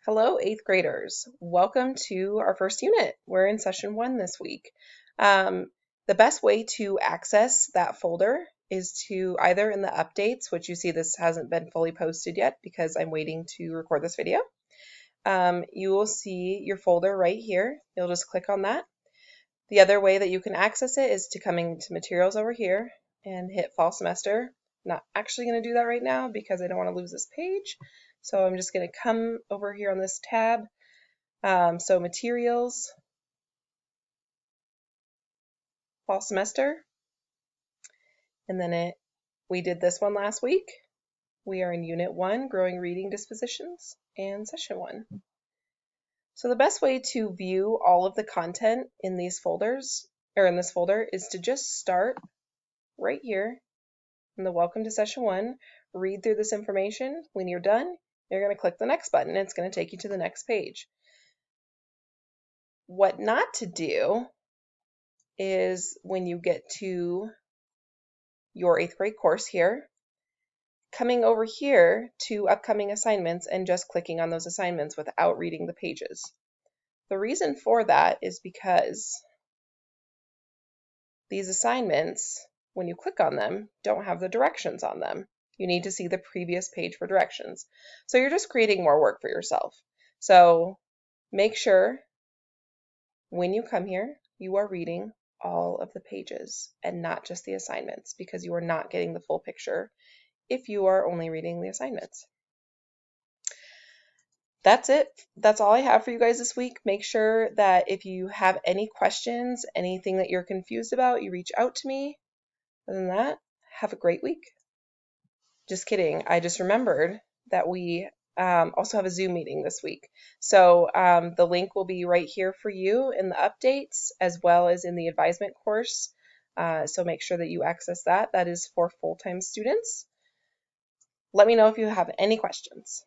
Hello, 8th graders. Welcome to our first unit. We're in session 1 this week. The best way to access that folder is to either in the updates, which you see this hasn't been fully posted yet because I'm waiting to record this video. You will see your folder right here. You'll just click on that. The other way that you can access it is to come into materials over here and hit fall semester. Not actually going to do that right now because I don't want to lose this page. So I'm just going to come over here on this tab. So materials, fall semester, and then we did this one last week. We are in Unit 1, Growing Reading Dispositions, and Session 1. So the best way to view all of the content in these folders, or in this folder, is to just start right here in the Welcome to Session 1, read through this information. When you're done, you're going to click the next button. It's going to take you to the next page. What not to do is when you get to your 8th grade course here, coming over here to upcoming assignments and just clicking on those assignments without reading the pages. The reason for that is because these assignments, when you click on them, don't have the directions on them. You need to see the previous page for directions. So you're just creating more work for yourself. So make sure when you come here, you are reading all of the pages and not just the assignments, because you are not getting the full picture if you are only reading the assignments. That's it. That's all I have for you guys this week. Make sure that if you have any questions, anything that you're confused about, you reach out to me. Other than that, have a great week. Just kidding. I just remembered that we also have a Zoom meeting this week. So the link will be right here for you in the updates as well as in the advisement course. So make sure that you access that. That is for full-time students. Let me know if you have any questions.